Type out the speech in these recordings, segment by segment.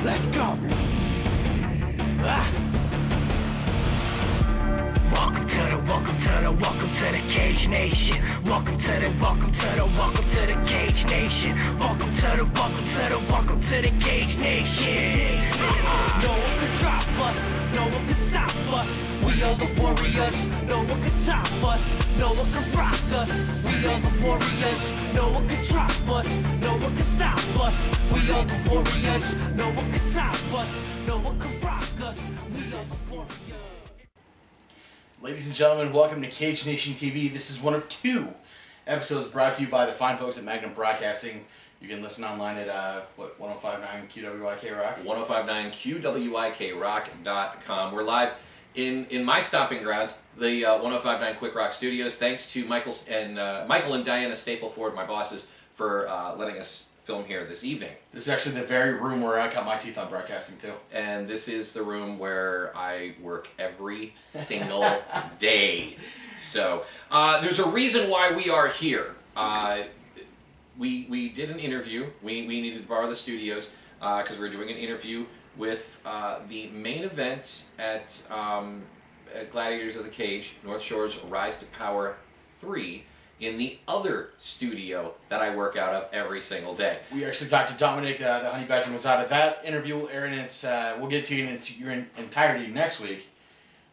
Let's go. Welcome to the Cage Nation. Welcome to the Cage Nation. Welcome to the Cage Nation. No one can drop us, no one can stop us. We are the warriors, no one can top us, no one can rock us. We are the warriors, no one can drop us, no one can stop us. We are the warriors, no one can top us, no one can rock us. We are the warriors. Ladies and gentlemen, welcome to Cage Nation TV. This is one of two episodes brought to you by the fine folks at Magnum Broadcasting. You can listen online at 1059 QWIK Rock. 1059QWIKRock.com. We're live in my stomping grounds, the 1059 Quick Rock Studios. Thanks to Michael and Diana Stapleford, my bosses, for letting us film here this evening. This is actually the very room where I cut my teeth on broadcasting too. And this is the room where I work every single day. So there's a reason why we are here. We did an interview. We needed to borrow the studios because we're doing an interview with the main event at Gladiators of the Cage, North Shore's Rise to Power 3, in the other studio that I work out of every single day. We actually talked to Dominic, the Honey Badger was out of that interview. Will air in its, we'll get to you in its entirety next week.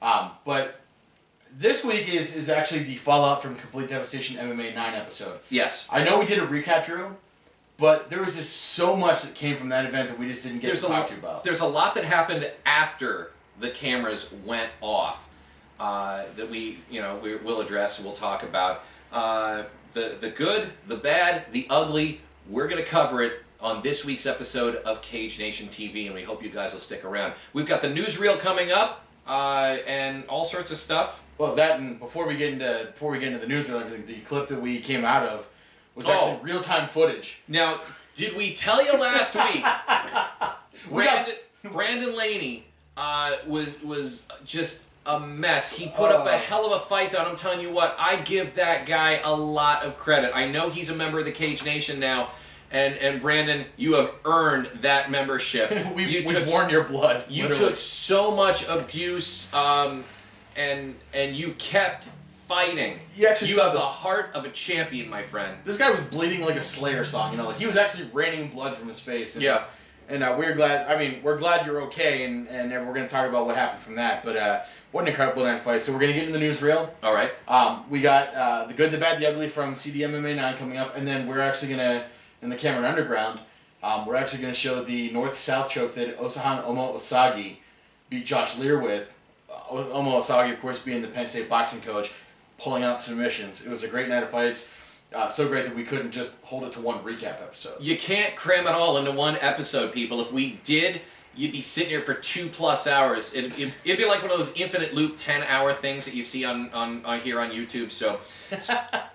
But this week is actually the fallout from Complete Devastation MMA 9 episode. Yes. I know we did a recap, Drew, but there was just so much that came from that event that we just didn't get to talk to you about. There's a lot that happened after the cameras went off that we'll address and we'll talk about. The good, the bad, the ugly, we're going to cover it on this week's episode of Cage Nation TV, and we hope you guys will stick around. We've got the newsreel coming up, and all sorts of stuff. Well, that, and before we get into the newsreel and everything, the clip that we came out of was actually real-time footage. Now, did we tell you last week, Brandon Laney was just a mess. He put up a hell of a fight, though, and I'm telling you what, I give that guy a lot of credit. I know he's a member of the Cage Nation now, and Brandon, you have earned that membership. We've worn your blood. You literally. took so much abuse, and you kept fighting. You have the heart of a champion, my friend. This guy was bleeding like a Slayer song, like he was actually raining blood from his face. And, yeah. And we're glad. I mean, we're glad you're okay, and we're going to talk about what happened from that. But what an incredible night fight. So we're going to get into the newsreel. All right. We got the good, the bad, the ugly from CDMMA 9 coming up, and then we're actually going to, in the Cameron Underground, we're actually going to show the North-South choke that Osahan Omo Osagi beat Josh Lear with. Omo Osagi, of course, being the Penn State boxing coach, pulling out submissions. It was a great night of fights. So great that we couldn't just hold it to one recap episode. You can't cram it all into one episode, people. If we did, you'd be sitting here for 2+ hours. It'd be like one of those infinite loop 10-hour things that you see on here on YouTube. So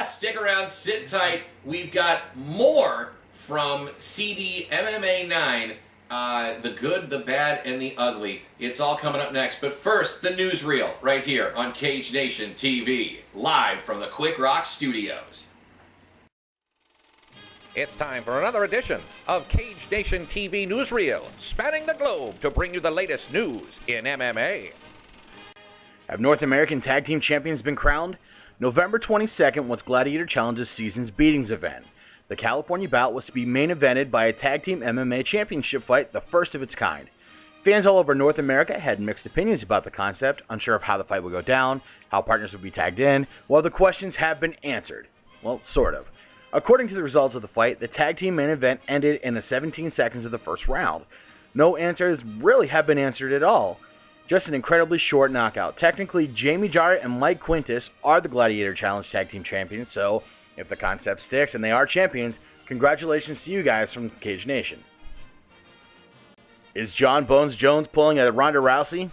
stick around, sit tight. We've got more from CDMMA 9. The good, the bad, and the ugly. It's all coming up next. But first, the newsreel right here on Cage Nation TV, live from the Quick Rock Studios. It's time for another edition of Cage Nation TV Newsreel, spanning the globe to bring you the latest news in MMA. Have North American Tag Team Champions been crowned? November 22nd was Gladiator Challenge's Seasons Beatings event. The California bout was to be main evented by a Tag Team MMA Championship fight, the first of its kind. Fans all over North America had mixed opinions about the concept, unsure of how the fight would go down, how partners would be tagged in, while the questions have been answered. Well, sort of. According to the results of the fight, the tag team main event ended in the 17 seconds of the first round. No answers really have been answered at all. Just an incredibly short knockout. Technically, Jamie Jarrett and Mike Quintus are the Gladiator Challenge Tag Team Champions, so if the concept sticks and they are champions, congratulations to you guys from Cage Nation. Is John Bones Jones pulling a Ronda Rousey?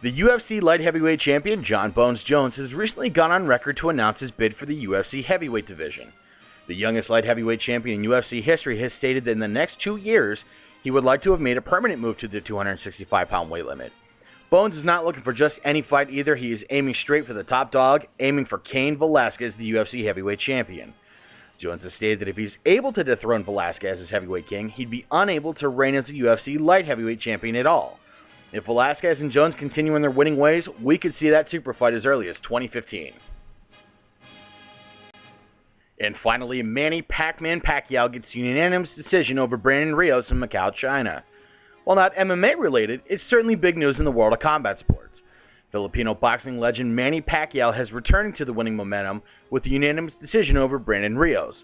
The UFC light heavyweight champion, John Bones Jones, has recently gone on record to announce his bid for the UFC heavyweight division. The youngest light heavyweight champion in UFC history has stated that in the next 2 years, he would like to have made a permanent move to the 265-pound weight limit. Bones is not looking for just any fight either. He is aiming straight for the top dog, aiming for Cain Velasquez, the UFC heavyweight champion. Jones has stated that if he's able to dethrone Velasquez as heavyweight king, he'd be unable to reign as a UFC light heavyweight champion at all. If Velasquez and Jones continue in their winning ways, we could see that super fight as early as 2015. And finally, Manny Pac-Man Pacquiao gets a unanimous decision over Brandon Rios in Macau, China. While not MMA related, it's certainly big news in the world of combat sports. Filipino boxing legend Manny Pacquiao has returned to the winning momentum with a unanimous decision over Brandon Rios.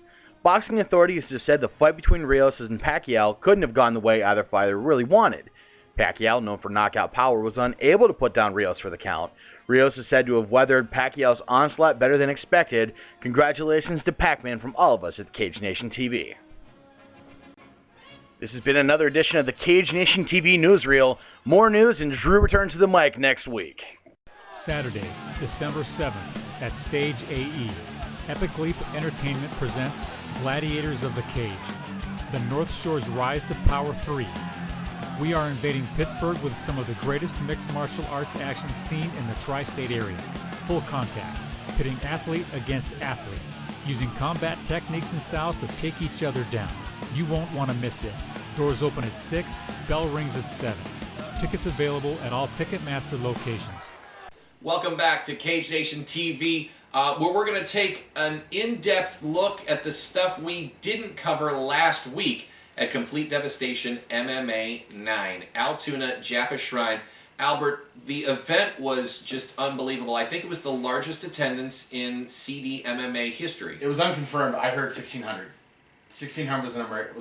Boxing authorities have said the fight between Rios and Pacquiao couldn't have gone the way either fighter really wanted. Pacquiao, known for knockout power, was unable to put down Rios for the count. Rios is said to have weathered Pacquiao's onslaught better than expected. Congratulations to Pac-Man from all of us at Cage Nation TV. This has been another edition of the Cage Nation TV Newsreel. More news, and Drew returns to the mic next week. Saturday, December 7th at Stage AE. Epic Leap Entertainment presents Gladiators of the Cage, the North Shore's Rise to Power 3. We are invading Pittsburgh with some of the greatest mixed martial arts action seen in the tri-state area. Full contact, pitting athlete against athlete, using combat techniques and styles to take each other down. You won't want to miss this. Doors open at 6, bell rings at 7. Tickets available at all Ticketmaster locations. Welcome back to Cage Nation TV, where we're going to take an in-depth look at the stuff we didn't cover last week at Complete Devastation MMA 9. Altoona, Jaffa Shrine. Albert, the event was just unbelievable. I think it was the largest attendance in CDMMA history. It was unconfirmed. I heard 1,600. 1,600 was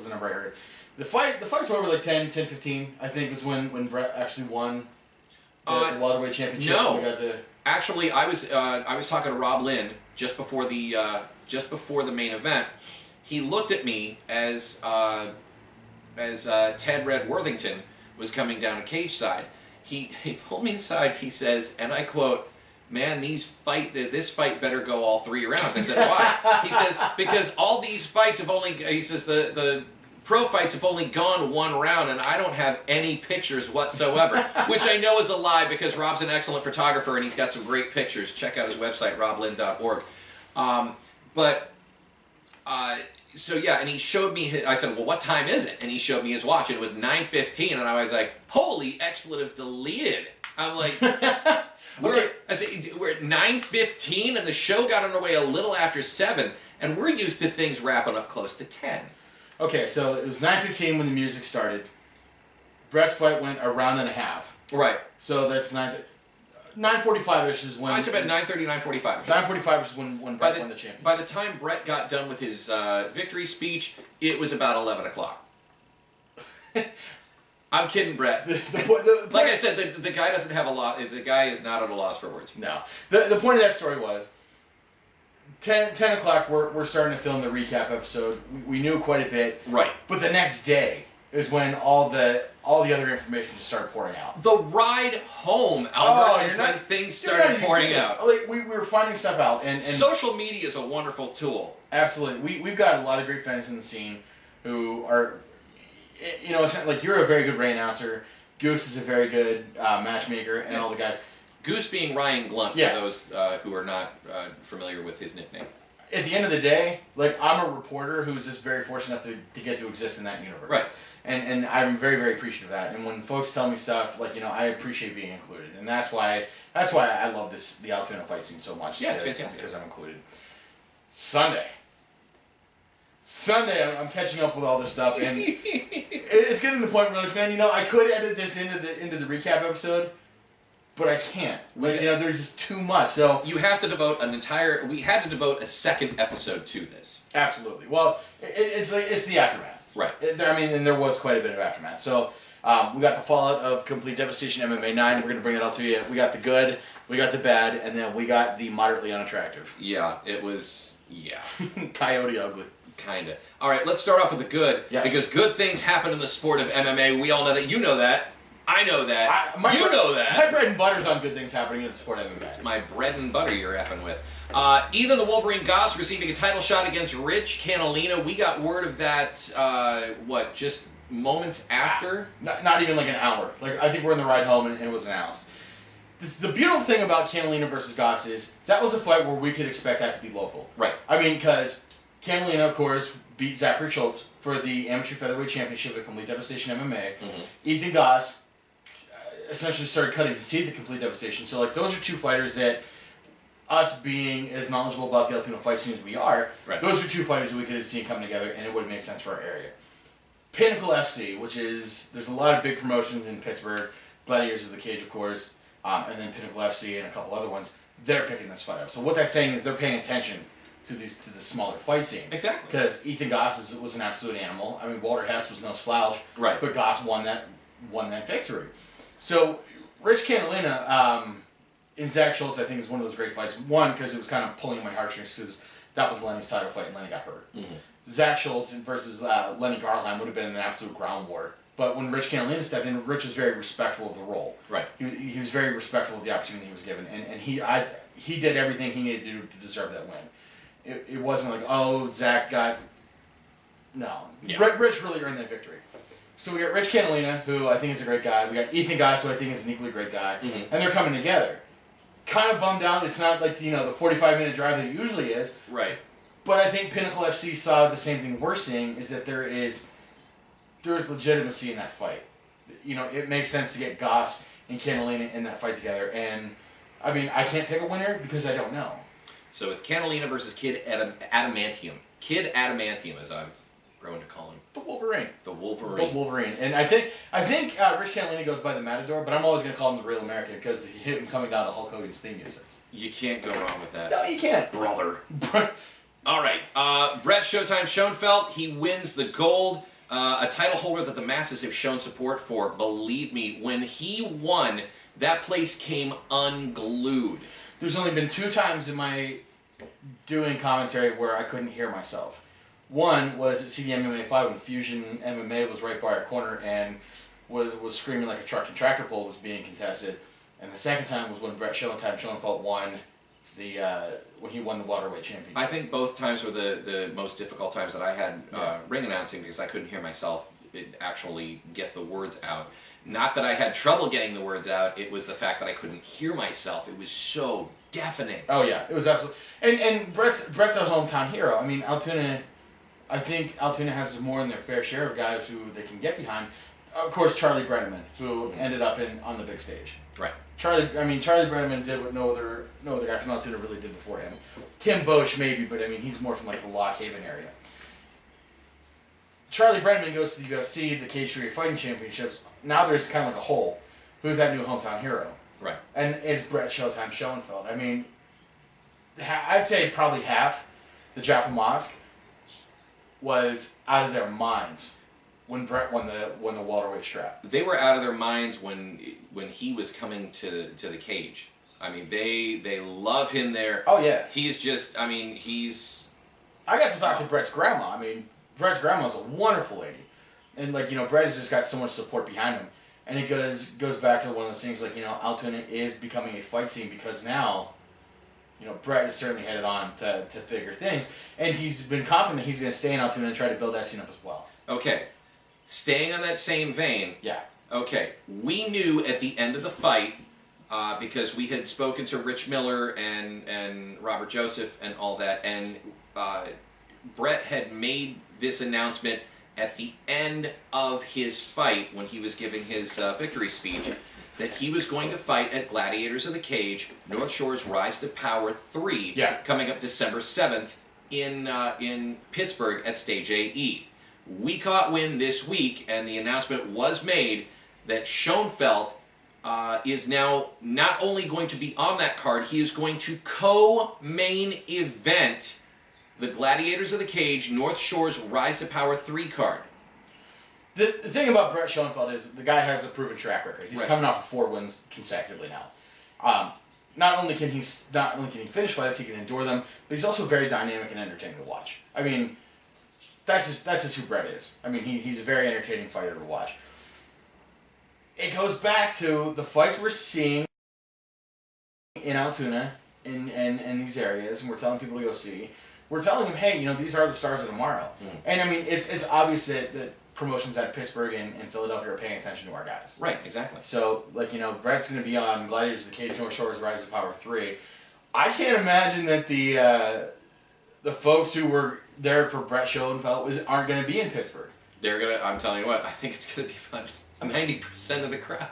the number I heard. The fights were over like 10, 15, I think, was when Brett actually won the welterweight championship. No. Actually, I was talking to Rob Lynn just before the main event. He looked at me as Ted Red Worthington was coming down a cage side. He pulled me aside. He says, and I quote, "Man, this fight better go all 3 rounds." I said, "Why?" He says, "Because all these fights have only," he says, the pro fights have only gone 1 round, and I don't have any pictures whatsoever," which I know is a lie because Rob's an excellent photographer and he's got some great pictures. Check out his website, roblin.org. So yeah, and he showed me I said, "Well, what time is it?" And he showed me his watch, and it was 9:15, and I was like, "Holy expletive deleted." I'm like, we're at 9:15, and the show got underway a little after 7, and we're used to things wrapping up close to 10. Okay, so it was 9:15 when the music started. Brett's fight went a round and a half. Right. So that's 9:45-ish is when... I'd say about 9:30, 9:45. 9:45 is when Brett won the championship. By the time Brett got done with his victory speech, it was about 11 o'clock. I'm kidding, Brett. Like I said, the guy doesn't have a lot. The guy is not at a loss for words. No. The point of that story was 10 o'clock. We're starting to film the recap episode. We knew quite a bit. Right. But the next day is when all the other information just started pouring out. The ride home, Albert, is when things started pouring out. Like we were finding stuff out, and social media is a wonderful tool. Absolutely, we've got a lot of great fans in the scene who are, like you're a very good ring announcer. Goose is a very good matchmaker, and all the guys. Goose being Ryan Glunt, for those who are not familiar with his nickname. At the end of the day, like I'm a reporter who's just very fortunate enough to get to exist in that universe. Right. And I'm very, very appreciative of that. And when folks tell me stuff, I appreciate being included. And that's why I love the Altoona fight scene so much. Yeah, it's fantastic. Because I'm included. Sunday, I'm catching up with all this stuff, and it's getting to the point where, like, man, I could edit this into the recap episode, but I can't. There's just too much. So you have to devote we had to devote a second episode to this. Absolutely. Well, it's the aftermath. Right. And there was quite a bit of aftermath. So we got the fallout of Complete Devastation MMA 9. We're going to bring it out to you. We got the good, we got the bad, and then we got the moderately unattractive. Yeah, it was, Coyote ugly. Kinda. All right, let's start off with the good. Yes. Because good things happen in the sport of MMA. We all know that. You know that. I know that. You know that. My bread and butter's on good things happening in the sport of MMA. It's my bread and butter you're effing with. Ethan the Wolverine Goss receiving a title shot against Rich Canalina. We got word of that, just moments after? Not even like an hour. Like, I think we're in the ride home and it was announced. The beautiful thing about Canalina versus Goss is that was a fight where we could expect that to be local. Right. I mean, because Catalina, of course, beat Zachary Schultz for the amateur featherweight championship at Complete Devastation MMA. Mm-hmm. Ethan Goss essentially started cutting his teeth at Complete Devastation. So, like, those are two fighters that, us being as knowledgeable about the Altoona fight scene as we are, Right. those are two fighters that we could have seen come together, and it would have made sense for our area. Pinnacle FC, which is, there's a lot of big promotions in Pittsburgh, Gladiators of the Cage, of course, and then Pinnacle FC and a couple other ones, they're picking this fight up. So what that's saying is they're paying attention to the smaller fight scene. Exactly. Because Ethan Goss was an absolute animal. I mean, Walter Hess was no slouch. Right. But Goss won that victory. So Rich Catalina and Zach Schultz, I think, is one of those great fights. One, because it was kind of pulling at my heartstrings, because that was Lenny's title fight and Lenny got hurt. Mm-hmm. Zach Schultz versus Lenny Garheim would have been an absolute ground war. But when Rich Catalina stepped in, Rich was very respectful of the role. Right. He was very respectful of the opportunity he was given, and he did everything he needed to do to deserve that win. It wasn't like, oh, Zach got... No. Yeah. Rich really earned that victory. So we got Rich Catalina, who I think is a great guy. We got Ethan Goss, who I think is an equally great guy. Mm-hmm. And they're coming together. Kind of bummed out. It's not like, the 45-minute drive that it usually is. Right. But I think Pinnacle FC saw the same thing we're seeing, is that there is legitimacy in that fight. It makes sense to get Goss and Catalina in that fight together. And, I mean, I can't pick a winner because I don't know. So it's Catalina versus Kid Adamantium. Kid Adamantium, as I've grown to call him. The Wolverine. The Wolverine. The Wolverine. And I think Rich Catalina goes by the Matador, but I'm always going to call him the Real American because him coming down to Hulk Hogan's theme music. You can't go wrong with that. No, you can't. Brother. All right. Brett Showtime Schoenfeld, he wins the gold. A title holder that the masses have shown support for. Believe me, when he won, that place came unglued. There's only been 2 times in my doing commentary where I couldn't hear myself. One was at CDMMA 5 when Fusion MMA was right by our corner and was screaming like a truck and tractor pull was being contested. And the second time was when Brett Showtime Schoenfeld won when he won the Waterweight Championship. I think both times were the most difficult times that I had ring announcing because I couldn't hear myself actually get the words out. Not that I had trouble getting the words out, it was the fact that I couldn't hear myself. It was so deafening. Oh yeah, it was absolutely. And Brett's a hometown hero. I mean, I think Altoona has more than their fair share of guys who they can get behind. Of course, Charlie Brenneman, who ended up on the big stage. Right. Charlie Brenneman did what no other guy from Altoona really did before him. Tim Bosch maybe, but I mean he's more from like the Lock Haven area. Charlie Brenneman goes to the UFC, the Cage Warrior Fighting Championships. Now there's kind of like a hole. Who's that new hometown hero? Right. And it's Brett Showtime Schoenfeld. I mean, I'd say probably half the Jaffa Mosque was out of their minds when Brett won the welterweight strap. They were out of their minds when he was coming to the cage. I mean, they love him there. Oh yeah. He's just, I mean, he's... I got to talk to Brett's grandma. I mean, Brett's grandma's a wonderful lady. And Brett has just got so much support behind him. And it goes back to one of those things Altoona is becoming a fight scene because now, Brett is certainly headed on to bigger things. And he's been confident he's going to stay in Altoona and try to build that scene up as well. Okay. Staying on that same vein. Yeah. Okay. We knew at the end of the fight, because we had spoken to Rich Miller and Robert Joseph and all that, and Brett had made this announcement at the end of his fight when he was giving his victory speech that he was going to fight at Gladiators of the Cage, North Shore's Rise to Power 3, coming up December 7th in Pittsburgh at Stage AE. We caught wind this week, and the announcement was made that Schoenfeld is now not only going to be on that card, he is going to co-main event the Gladiators of the Cage, North Shore's Rise to Power 3 card. The thing about Brett Schoenfeld is the guy has a proven track record. He's coming off of 4 wins consecutively now. Not only can he finish fights, he can endure them, but he's also very dynamic and entertaining to watch. I mean, that's just who Brett is. I mean, he's a very entertaining fighter to watch. It goes back to the fights we're seeing in Altoona in these areas, and we're telling people to go see. We're telling them, hey, these are the stars of tomorrow. And I mean, it's obvious that promotions out of Pittsburgh and Philadelphia are paying attention to our guys. Right, exactly. So, Brett's going to be on Gladiators of the Cage, North Shore's Rise to Power 3. I can't imagine that the folks who were there for Brett Schoenfeld aren't going to be in Pittsburgh. I'm telling you what, I think it's going to be about 90% of the crowd.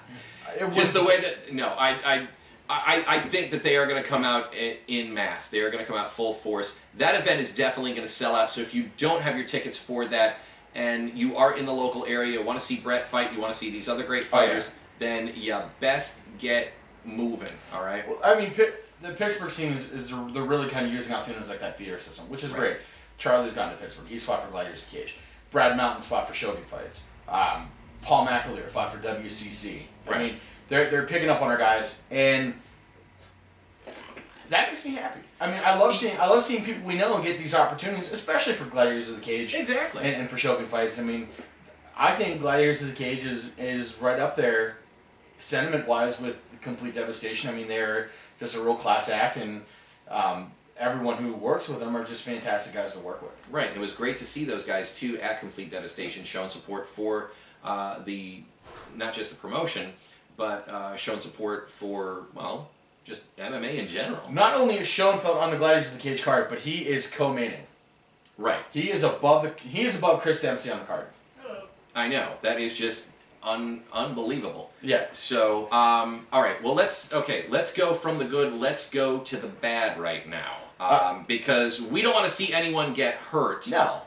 It Just the way that, no, I think that they are going to come out in mass. They are going to come out full force. That event is definitely going to sell out, so if you don't have your tickets for that, and you are in the local area, want to see Brett fight, you want to see these other great fighters, then you best get moving, all right? Well, I mean, the Pittsburgh scene they're really kind of using Altoona as like that feeder system, which is great. Charlie's gone to Pittsburgh. He's fought for Gladiators Cage. Brad Mountain's fought for Shogun fights. Paul McAleer fought for WCC. Right. I mean, they're picking up on our guys, and that makes me happy. I mean, I love seeing people we know get these opportunities, especially for Gladiators of the Cage. Exactly. And for Shogun fights. I mean, I think Gladiators of the Cage is right up there, sentiment-wise, with Complete Devastation. I mean, they're just a real class act, and everyone who works with them are just fantastic guys to work with. Right. It was great to see those guys, too, at Complete Devastation, showing support for not just the promotion, but showing support for, well, just MMA in general. Not only is Schoenfeld on the Gladiators of the Cage card, but he is co-maining. Right. He is above Chris Dempsey on the card. I know. That is just unbelievable. Yeah. So, all right. Well, let's go from the good. Let's go to the bad right now, because we don't want to see anyone get hurt. No.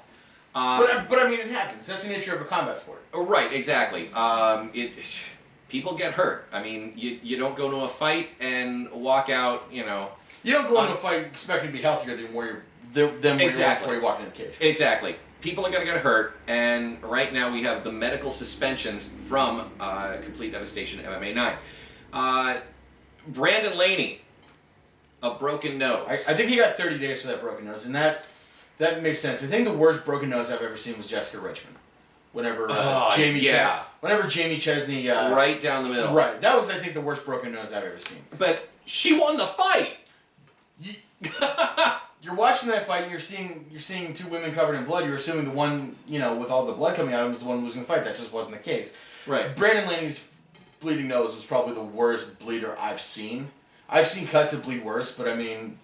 But I mean, it happens. That's the nature of a combat sport. Right. Exactly. People get hurt. I mean, you don't go to a fight and walk out. You know. You don't go into a fight expecting to be healthier than where you were before you walked in the cage. Exactly. People are going to get hurt, and right now we have the medical suspensions from Complete Devastation MMA 9. Brandon Laney, a broken nose. I think he got 30 days for that broken nose, and that makes sense. I think the worst broken nose I've ever seen was Jessica Richmond. Whenever Jamie Chesney... right down the middle. Right. That was, I think, the worst broken nose I've ever seen. But she won the fight! You're watching that fight, and you're seeing two women covered in blood. You're assuming the one, with all the blood coming out of him was the one losing the fight. That just wasn't the case. Right. Brandon Laney's bleeding nose was probably the worst bleeder I've seen. I've seen cuts that bleed worse, but I mean,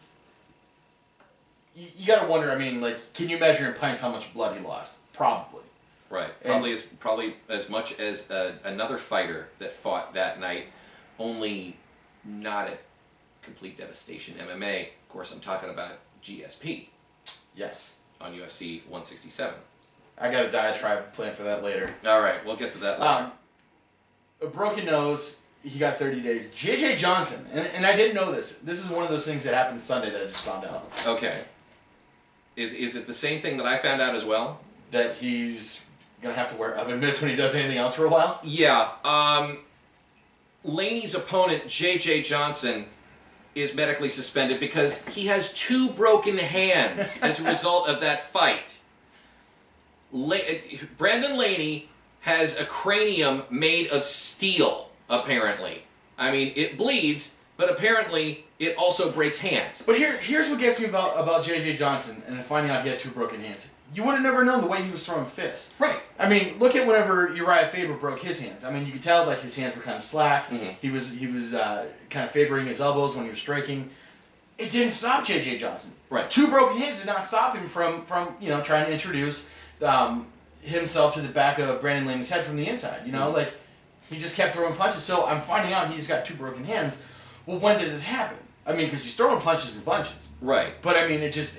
you got to wonder. I mean, like, can you measure in pints how much blood he lost? Probably. Right. And Probably as much as another fighter that fought that night, only not at Complete Devastation MMA. Of course, I'm talking about GSP. Yes. On UFC 167. I got a diatribe planned for that later. All right, we'll get to that later. A broken nose, he got 30 days. J.J. Johnson, and I didn't know this. This is one of those things that happened Sunday that I just found out. Okay. Is it the same thing that I found out as well? That he's going to have to wear oven mitts when he does anything else for a while? Yeah. Laney's opponent, J.J. Johnson, is medically suspended because he has 2 broken hands as a result of that fight. Brandon Laney has a cranium made of steel, apparently. I mean, it bleeds, but apparently it also breaks hands. But here's what gets me about J.J. Johnson and finding out he had 2 broken hands. You would have never known the way he was throwing fists. Right. I mean, look at whenever Uriah Faber broke his hands. I mean, you could tell like his hands were kind of slack. Mm-hmm. He was kind of favoring his elbows when he was striking. It didn't stop J.J. Johnson. Right. 2 broken hands did not stop him from trying to introduce himself to the back of Brandon Laney's head from the inside. Like he just kept throwing punches. So I'm finding out he's got 2 broken hands. Well, when did it happen? I mean, because he's throwing punches and bunches. Right. But I mean, it just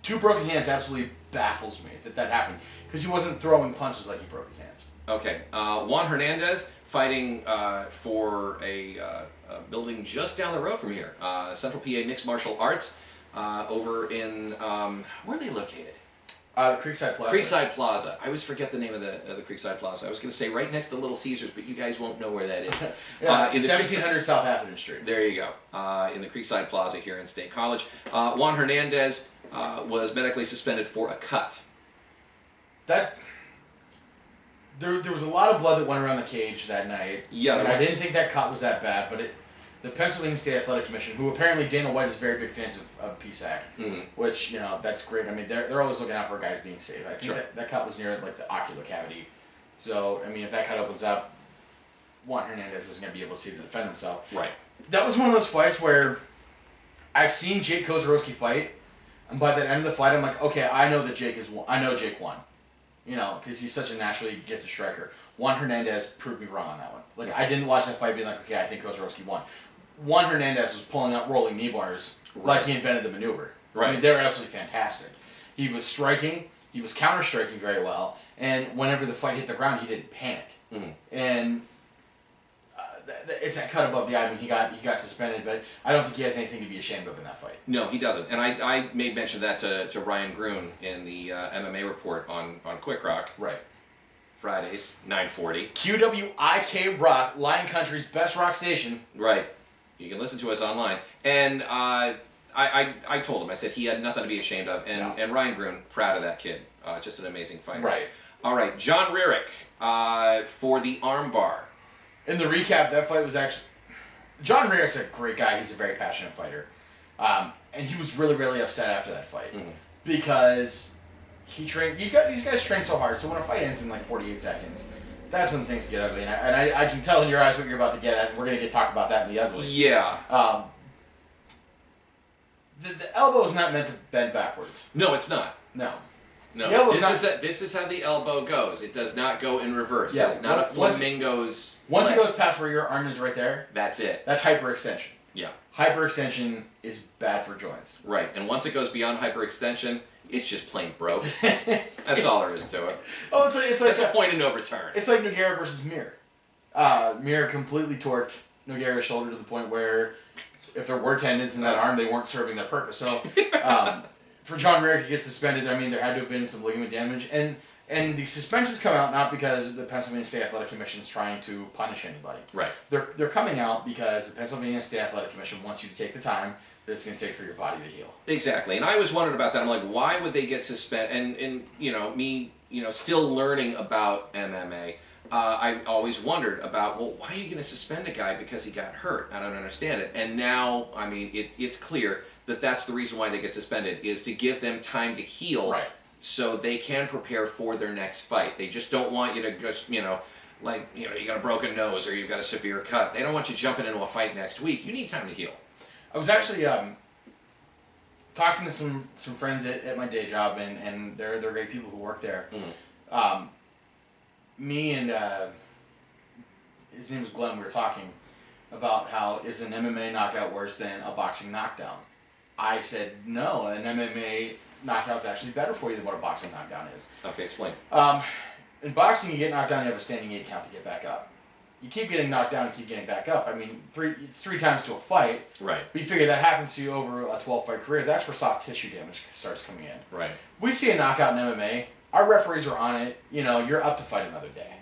2 broken hands absolutely baffles me that happened because he wasn't throwing punches like he broke his hands. Okay. Juan Hernandez fighting for a building just down the road from here. Central PA Mixed Martial Arts over in, where are they located? The Creekside Plaza. Creekside Plaza. I always forget the name of the Creekside Plaza. I was going to say right next to Little Caesars, but you guys won't know where that is. Yeah, in the 1700 South Atherton Street. There you go. In the Creekside Plaza here in State College. Juan Hernandez was medically suspended for a cut. There was a lot of blood that went around the cage that night. Yeah, and I didn't think that cut was that bad, but the Pennsylvania State Athletic Commission, who apparently Dana White is very big fans of PSAC, which, that's great. I mean, they're always looking out for guys being safe. I think that cut was near, like, the ocular cavity. So, I mean, if that cut opens up, Juan Hernandez isn't going to be able to see to defend himself. Right. That was one of those fights where I've seen Jake Kozorowski fight, And by the end of the fight, I'm like, okay, I know Jake won. You know, because he's such a naturally gifted striker. Juan Hernandez proved me wrong on that one. Like, I didn't watch that fight being like, okay, I think Kozarowski won. Juan Hernandez was pulling out rolling knee bars like he invented the maneuver. Right. I mean, they were absolutely fantastic. He was striking, he was counter-striking very well, and whenever the fight hit the ground, he didn't panic. Mm-hmm. And it's that cut above the eye. I mean, he got suspended, but I don't think he has anything to be ashamed of in that fight. No, he doesn't. And I made mention of that to Ryan Grun in the MMA report on Quick Rock. Right. Fridays, 9:40. QWIK Rock, Lion Country's best rock station. Right. You can listen to us online. And I told him, I said he had nothing to be ashamed of. And Ryan Grun, proud of that kid. Just an amazing fighter. Right. All right, John Rarick for the armbar. In the recap, that fight was actually... John Rarick's a great guy. He's a very passionate fighter. And he was really, really upset after that fight. Mm-hmm. Because he trained... These guys train so hard, so when a fight ends in like 48 seconds, that's when things get ugly. And I can tell in your eyes what you're about to get at, and we're going to talk about that in the ugly. Yeah. The elbow is not meant to bend backwards. No, it's not. No. No, this is how the elbow goes. It does not go in reverse. Yeah, it's not a flamingo's Once leg. It goes past where your arm is right there, that's it. That's hyperextension. Yeah. Hyperextension is bad for joints. Right, and once it goes beyond hyperextension, it's just plain broke. That's all there is to it. Oh, it's like a point of no return. It's like Nogueira versus Mir. Mir completely torqued Nogueira's shoulder to the point where if there were tendons in that arm, they weren't serving their purpose. So... for John Rarick to get suspended, I mean, there had to have been some ligament damage. And the suspensions come out not because the Pennsylvania State Athletic Commission is trying to punish anybody. Right. They're coming out because the Pennsylvania State Athletic Commission wants you to take the time that it's going to take for your body to heal. Exactly. And I was wondering about that. I'm like, why would they get suspended? And me, still learning about MMA, I always wondered about, well, why are you going to suspend a guy because he got hurt? I don't understand it. And now, I mean, it's clear that that's the reason why they get suspended, is to give them time to heal, right, so they can prepare for their next fight. They just don't want you to just, you got a broken nose or you've got a severe cut. They don't want you jumping into a fight next week. You need time to heal. I was actually talking to some friends at my day job, and they're great people who work there. Mm-hmm. Me and his name was Glenn, we were talking about how is an MMA knockout worse than a boxing knockdown. I said, no, an MMA knockout's actually better for you than what a boxing knockdown is. Okay, explain. In boxing, you get knocked down, you have a standing 8 count to get back up. You keep getting knocked down and keep getting back up. I mean, it's 3 times to a fight. Right. But you figure that happens to you over a 12-fight career. That's where soft tissue damage starts coming in. Right. We see a knockout in MMA, our referees are on it, you're up to fight another day.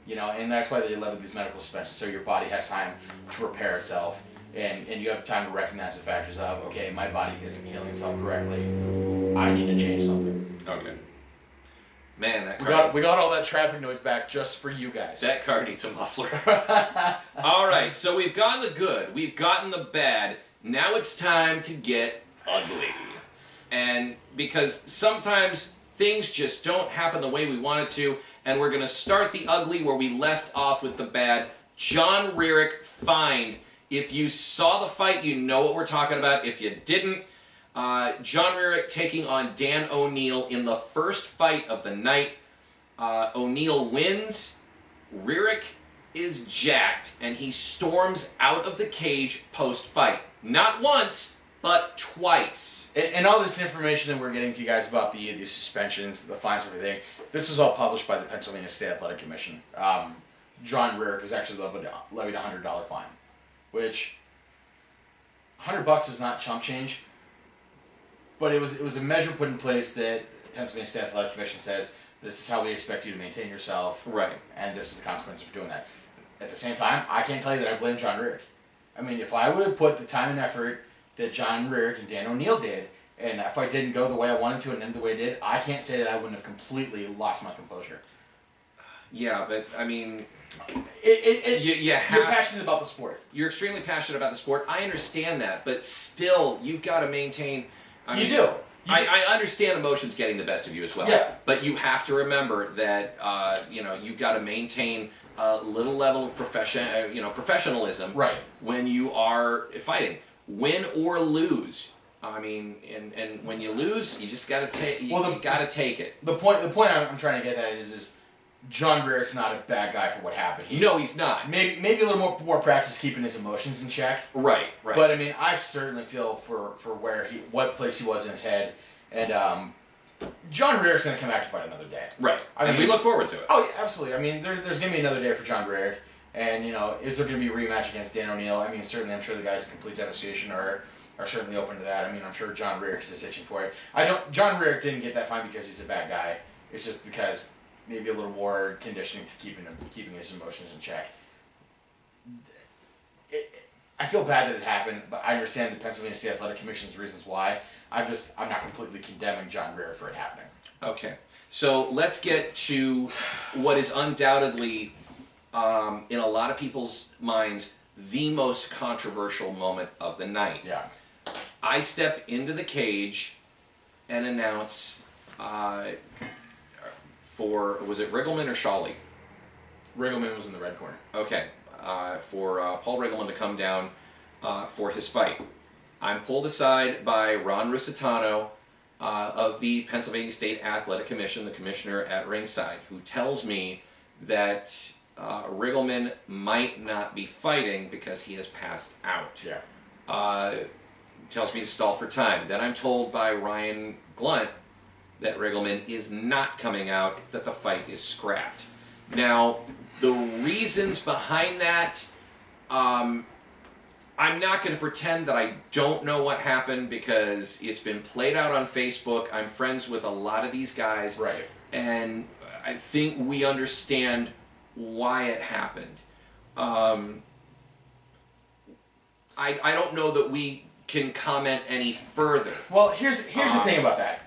And that's why they levy these medical suspensions, so your body has time to repair itself. And you have time to recognize the factors of, okay, my body isn't healing itself correctly. I need to change something. Okay. Man, we got all that traffic noise back just for you guys. That car needs a muffler. All right, so we've gotten the good, we've gotten the bad. Now it's time to get ugly. And because sometimes things just don't happen the way we want it to, and we're going to start the ugly where we left off with the bad. John Rarick fined. If you saw the fight, you know what we're talking about. If you didn't, John Rarick taking on Dan O'Neal in the first fight of the night. O'Neal wins. Rarick is jacked, and he storms out of the cage post-fight. Not once, but twice. And all this information that we're getting to you guys about the suspensions, the fines, everything, this was all published by the Pennsylvania State Athletic Commission. John Rarick has actually levied a $100 fine. Which, $100 is not chump change, but it was a measure put in place that the Pennsylvania State Athletic Commission says, this is how we expect you to maintain yourself, right, and this is the consequence for doing that. At the same time, I can't tell you that I blame John Rarick. I mean, if I would have put the time and effort that John Rarick and Dan O'Neal did, and that fight didn't go the way I wanted to and end the way it did, I can't say that I wouldn't have completely lost my composure. Yeah, but, I mean... You're passionate about the sport. You're extremely passionate about the sport. I understand that, but still, you've got to maintain... I understand emotions getting the best of you as well. Yeah. But you have to remember that, you've got to maintain a little level of professionalism right, when you are fighting. Win or lose, I mean, and when you lose, you just gotta take. You gotta take it. The point I'm trying to get at is John Rarick's not a bad guy for what happened. He's not. Maybe a little more practice keeping his emotions in check. Right. But I mean, I certainly feel for what place he was in his head, and John Rarick's gonna come back to fight another day. Right. I mean, we look forward to it. Oh, yeah, absolutely. I mean, there's gonna be another day for John Rarick, and is there gonna be a rematch against Dan O'Neill? I mean, certainly, I'm sure the guys in Complete Devastation are certainly open to that. I mean, I'm sure John Rarick is itching for it. John Rarick didn't get that fight because he's a bad guy. It's just because maybe a little more conditioning to keeping his emotions in check. I feel bad that it happened, but I understand the Pennsylvania State Athletic Commission's reasons why. I'm not completely condemning John Rarick for it happening. Okay, so let's get to what is undoubtedly, in a lot of people's minds, the most controversial moment of the night. Yeah. I step into the cage and announce was it Riggleman or Shawley? Riggleman was in the red corner. Okay, for Paul Riggleman to come down for his fight. I'm pulled aside by Ron Rusitano of the Pennsylvania State Athletic Commission, the commissioner at ringside, who tells me that Riggleman might not be fighting because he has passed out. Yeah. Tells me to stall for time. Then I'm told by Ryan Glunt that Riggleman is not coming out, that the fight is scrapped. Now, the reasons behind that, I'm not going to pretend that I don't know what happened because it's been played out on Facebook. I'm friends with a lot of these guys. Right. And I think we understand why it happened. I don't know that we can comment any further. Well, here's the thing about that.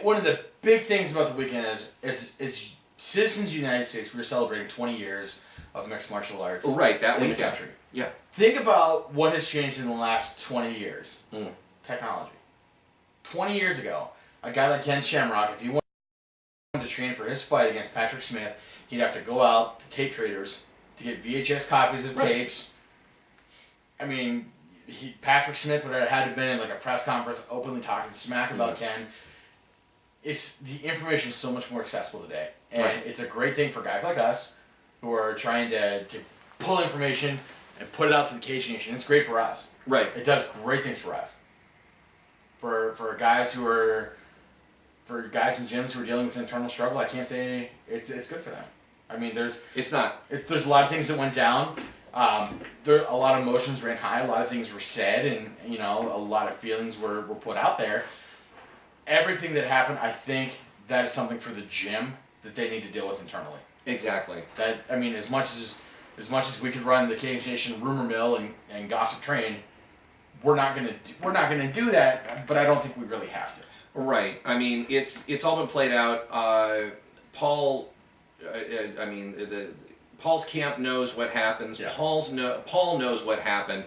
One of the big things about the weekend is Citizens United States. We're celebrating 20 years of mixed martial arts. Right, that in the weekend. country. Yeah. Think about what has changed in the last 20 years. Technology. 20 years ago, a guy like Ken Shamrock, if he wanted to train for his fight against Patrick Smith, he'd have to go out to tape traders to get VHS copies of tapes. I mean, Patrick Smith would have had to have been in like a press conference openly talking smack about Ken. The information is so much more accessible today. And it's a great thing for guys like us who are trying to pull information and put it out to the Cage Nation. It's great for us. Right. It does great things for us. For guys in gyms who are dealing with internal struggle, I can't say it's good for them. I mean, there's a lot of things that went down. There a lot of emotions ran high. A lot of things were said, and a lot of feelings were put out there. Everything that happened, I think that is something for the gym that they need to deal with internally. Exactly. As much as we could run the Cage Nation rumor mill and gossip train, we're not gonna do that. But I don't think we really have to. Right. I mean, it's all been played out. Paul. Paul's camp knows what happens. Yeah. Paul knows what happened,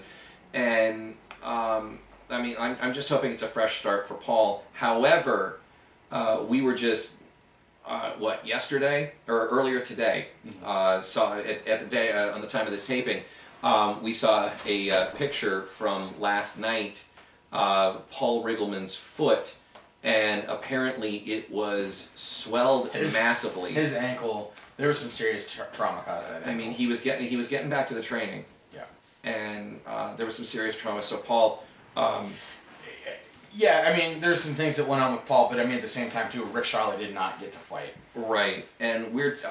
and I'm just hoping it's a fresh start for Paul. However, we were just yesterday or earlier today saw at the day on the time of this taping, we saw a picture from last night, Paul Riggleman's foot, and apparently it was swelled massively. His ankle. There was some serious trauma caused that. I mean, he was getting back to the training. Yeah. And there was some serious trauma. So Paul. Yeah, I mean, there's some things that went on with Paul, but I mean, at the same time too, Rick Shawley did not get to fight. Right, and Rick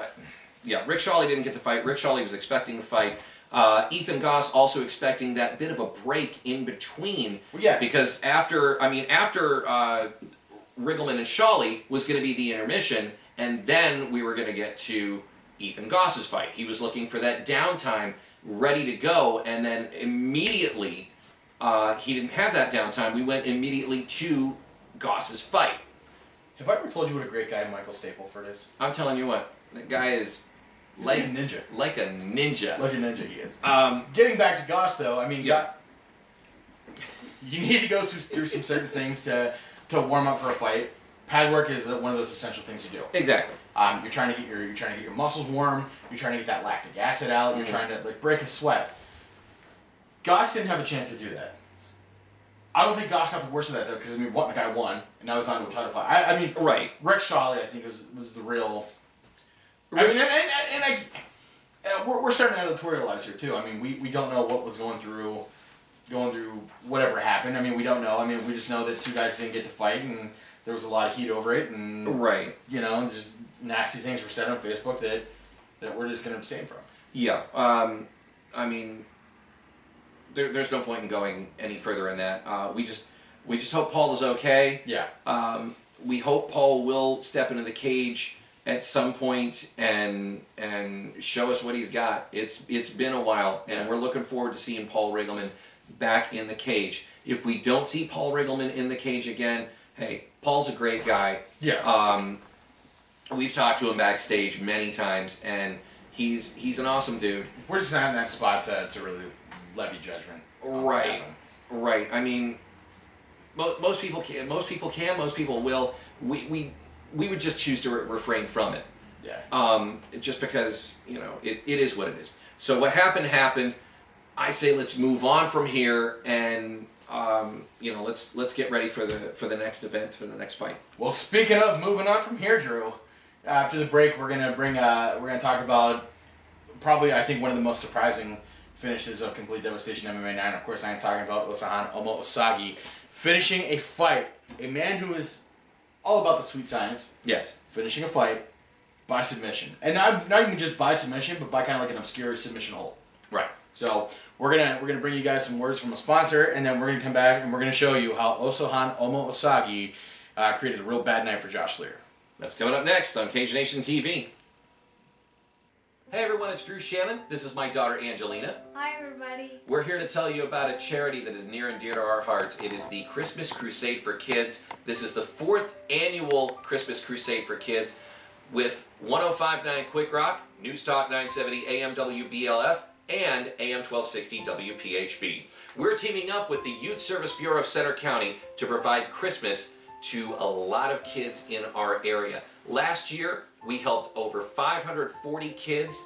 Shawley didn't get to fight. Rick Shawley was expecting to fight. Ethan Goss also expecting that bit of a break in between. Well, yeah. Because after Riggleman and Shawley was going to be the intermission, and then we were going to get to Ethan Goss's fight. He was looking for that downtime, ready to go, and then immediately, he didn't have that downtime. We went immediately to Goss's fight. Have I ever told you what a great guy Michael Stapleford is? I'm telling you what, that guy is He's like a ninja. Like a ninja. Like a ninja, he is. Getting back to Goss, though, I mean, you need to go through some certain things to warm up for a fight. Pad work is one of those essential things you do. Exactly. You're trying to get your muscles warm. You're trying to get that lactic acid out. You're trying to break a sweat. Goss didn't have a chance to do that. I don't think Goss got the worst of that though, because I mean, the guy won, and now he's on to a title fight. I mean, Right. Rex Shawley, I think, was the real. I mean, we're starting to editorialize here too. I mean, we don't know what was going through whatever happened. I mean, we don't know. I mean, we just know that two guys didn't get to fight, and there was a lot of heat over it, and Right. you know, just nasty things were said on Facebook that we're just going to abstain from. Yeah. I mean, there's no point in going any further in that. We just hope Paul is okay. Yeah. We hope Paul will step into the cage at some point and show us what he's got. It's been a while, and we're looking forward to seeing Paul Riggleman back in the cage. If we don't see Paul Riggleman in the cage again, hey, Paul's a great guy. Yeah. We've talked to him backstage many times, and he's an awesome dude. We're just not in that spot to really levy judgment. on what Right. happened. Right. I mean, most people can. Most people will. We would just choose to refrain from it. Yeah. Just because, you know, it is what it is. So what happened. I say let's move on from here, and you know, let's get ready for the next event, for the next fight. Well, speaking of moving on from here, Drew, after the break, we're gonna talk about probably, I think, one of the most surprising finishes of Complete Devastation MMA 9. Of course, I am talking about Osahan Omo Osagi finishing a fight. A man who is all about the sweet science. Yes. Finishing a fight by submission, and not even just by submission, but by kind of like an obscure submission hold. Right. So we're gonna bring you guys some words from a sponsor, and then we're gonna come back and we're gonna show you how Osahan Omo Osagi created a real bad night for Josh Lear. That's coming up next on Cage Nation TV. Hey everyone, it's Drew Shannon. This is my daughter Angelina. Hi everybody. We're here to tell you about a charity that is near and dear to our hearts. It is the Christmas Crusade for Kids. This is the 4th annual Christmas Crusade for Kids with 105.9 Quick Rock, News Talk 970 AM WBLF, and AM 1260 WPHB. We're teaming up with the Youth Service Bureau of Center County to provide Christmas to a lot of kids in our area. Last year, we helped over 540 kids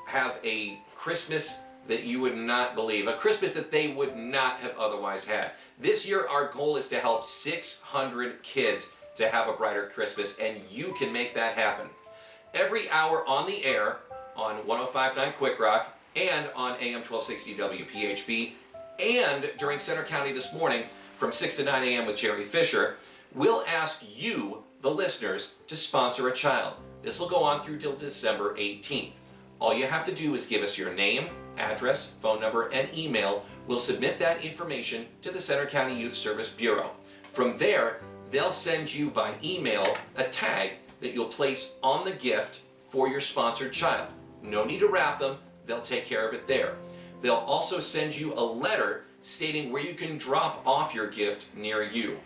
have a Christmas that you would not believe, a Christmas that they would not have otherwise had. This year, our goal is to help 600 kids to have a brighter Christmas, and you can make that happen. Every hour on the air on 105.9 Quick Rock and on AM 1260 WPHB, and during Center County this morning from 6 to 9 a.m. with Jerry Fisher, we'll ask you, the listeners, to sponsor a child. This will go on through till December 18th. All you have to do is give us your name, address, phone number, and email. We'll submit that information to the Center County Youth Service Bureau. From there, they'll send you by email a tag that you'll place on the gift for your sponsored child. No need to wrap them, they'll take care of it there. They'll also send you a letter stating where you can drop off your gift near you.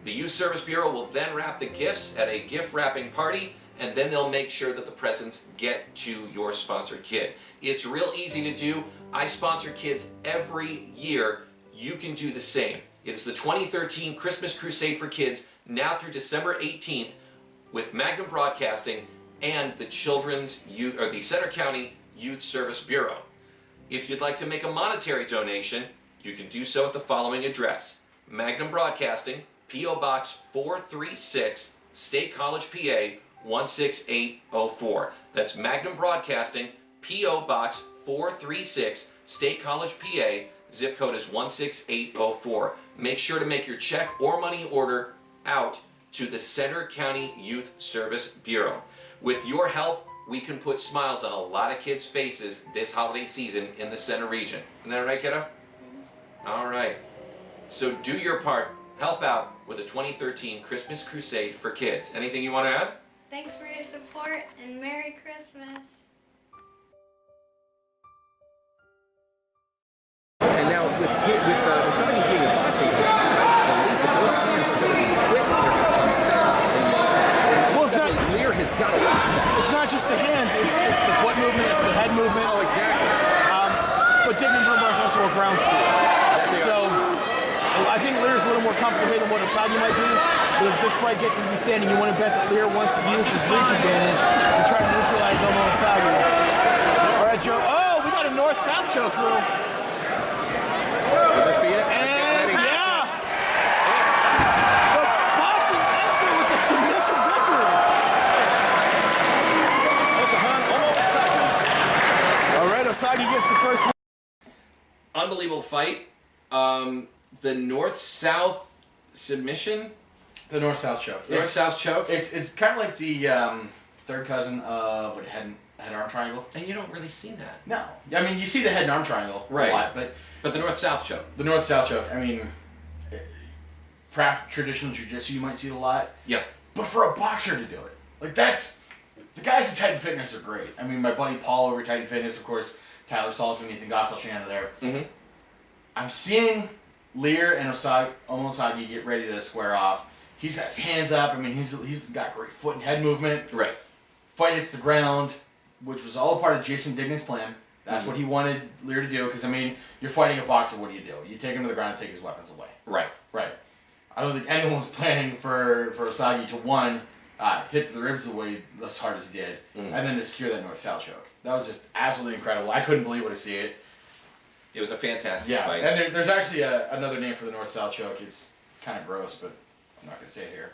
The Youth Service Bureau will then wrap the gifts at a gift wrapping party, and then they'll make sure that the presents get to your sponsored kid. It's real easy to do. I sponsor kids every year. You can do the same. It is the 2013 Christmas Crusade for Kids, now through December 18th, with Magnum Broadcasting and the the Center County Youth Service Bureau. If you'd like to make a monetary donation, you can do so at the following address: Magnum Broadcasting, P.O. Box 436, State College, PA 16804. That's Magnum Broadcasting, P.O. Box 436, State College, PA. Zip code is 16804. Make sure to make your check or money order out to the Center County Youth Service Bureau. With your help, we can put smiles on a lot of kids' faces this holiday season in the Center region. Isn't that right, kiddo? All right. So do your part. Help out with the 2013 Christmas Crusade for Kids. Anything you want to add? Thanks for your support and Merry Christmas. And now with Osagi being a boxing, those hands really quick Well, it's not, Lear has got to watch that. it's not just the hands, it's the foot movement, it's the head movement. Oh, exactly. But Dickman Brumbar is also a ground school. So I think Lear's a little more comfortable here than what Osagi might be. But if this fight gets to be standing, you want to bet that Lear wants to use his reach advantage and try to neutralize Omo Osagi. All right, Joe. Oh, we got a north-south choke rule. Would this be it? And yeah, Osagi gets the first win. Unbelievable fight. The North-South submission. The North-South choke. North-South choke. It's kind of like the third cousin of what head-arm triangle. And you don't really see that. No. I mean, you see the head and arm triangle a lot, but the North-South choke. The North-South choke. I mean, traditional jiu-jitsu, you might see it a lot. Yep. But for a boxer to do it, like that's the guys at Titan Fitness are great. I mean, my buddy Paul over at Titan Fitness, of course, Tyler Saltzman, Ethan Gosselchan there. Mm-hmm. I'm seeing Lear and Omosagi get ready to square off. He's got his hands up. I mean, he's got great foot and head movement. Right. Fight hits the ground, which was all a part of Jason Dignan's plan. That's what he wanted Lear to do. Because, I mean, you're fighting a boxer. What do? You take him to the ground and take his weapons away. Right. Right. I don't think anyone was planning for Osagi to, hit the ribs the way as hard as he did, and then to secure that North-South choke. That was just absolutely incredible. I couldn't believe what I see it. It was a fantastic fight. And there's actually another name for the North-South choke. It's kind of gross, but I'm not going to say it here.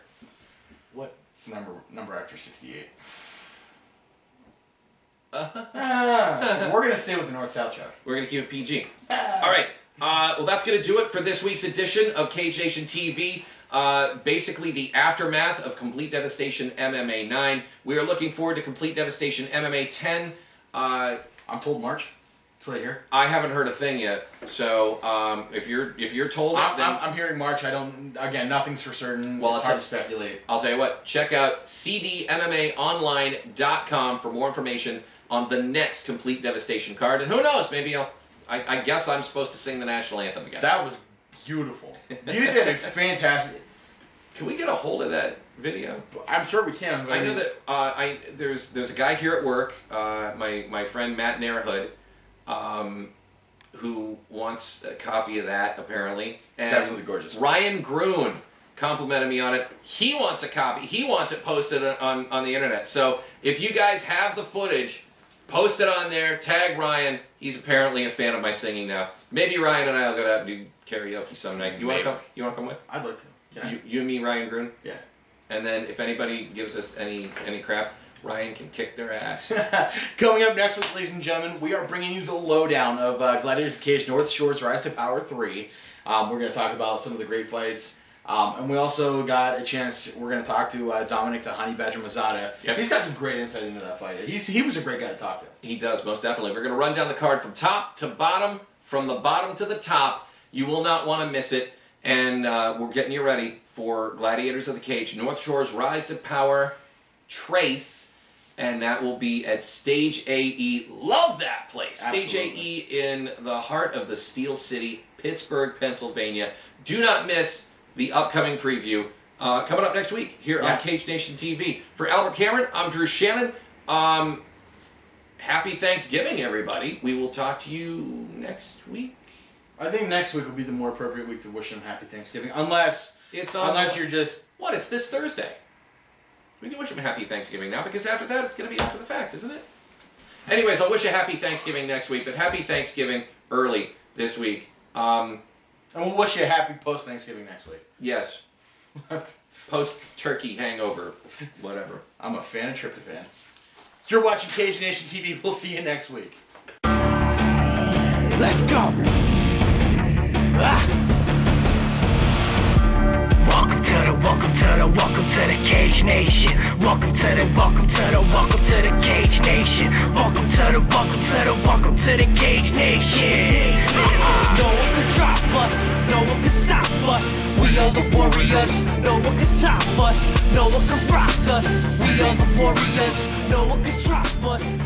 What? It's number after 68. So we're going to stay with the North-South choke. We're going to keep it PG. All right. Well, that's going to do it for this week's edition of Cage Nation TV. Basically, the aftermath of Complete Devastation MMA 9. We are looking forward to Complete Devastation MMA 10. I'm told March. That's what I hear. I haven't heard a thing yet. So if you're told it, then I'm hearing March. I don't. Again, nothing's for certain. Well, it's hard to speculate. I'll tell you what. Check out CDMMAonline.com for more information on the next Complete Devastation card. And who knows? Maybe I guess I'm supposed to sing the national anthem again. That was beautiful. You did a fantastic. Can we get a hold of that video? I'm sure we can. I know that there's a guy here at work, my friend Matt Nairhood, who wants a copy of that apparently. And it's absolutely gorgeous. Ryan Groon complimented me on it. He wants a copy. He wants it posted on the internet. So if you guys have the footage, post it on there. Tag Ryan. He's apparently a fan of my singing now. Maybe Ryan and I will go out and do karaoke some night. You want to come? You want to come with? I'd like to. You and me, Ryan Groon? Yeah. And then if anybody gives us any crap, Ryan can kick their ass. Coming up next week, ladies and gentlemen, we are bringing you the lowdown of Gladiators of the Cage North Shore's Rise to Power 3. We're going to talk about some of the great fights. And we also got a chance, we're going to talk to Dominic the Honey Badger Mazada. Yep. He's got some great insight into that fight. He was a great guy to talk to. He does, most definitely. We're going to run down the card from top to bottom, from the bottom to the top. You will not want to miss it. And we're getting you ready for Gladiators of the Cage, North Shore's Rise to Power Trace, and that will be at Stage AE. Love that place. Absolutely. Stage AE in the heart of the Steel City, Pittsburgh, Pennsylvania. Do not miss the upcoming preview coming up next week here on Cage Nation TV. For Albert Cameron, I'm Drew Shannon. Happy Thanksgiving, everybody. We will talk to you next week. I think next week will be the more appropriate week to wish them Happy Thanksgiving, unless you're just... What? It's this Thursday. We can wish them Happy Thanksgiving now, because after that, it's going to be after the fact, isn't it? Anyways, I'll wish you Happy Thanksgiving next week, but Happy Thanksgiving early this week. And we'll wish you a happy post-Thanksgiving next week. Yes. Post-turkey hangover, whatever. I'm a fan of tryptophan. You're watching Cage Nation TV. We'll see you next week. Let's go. Welcome to the Cage Nation. Welcome to the Cage Nation. Welcome to the Cage Nation. No one can drop us, no one can stop us. We are the warriors, no one can top us, no one can rock us. We are the warriors, no one can drop us.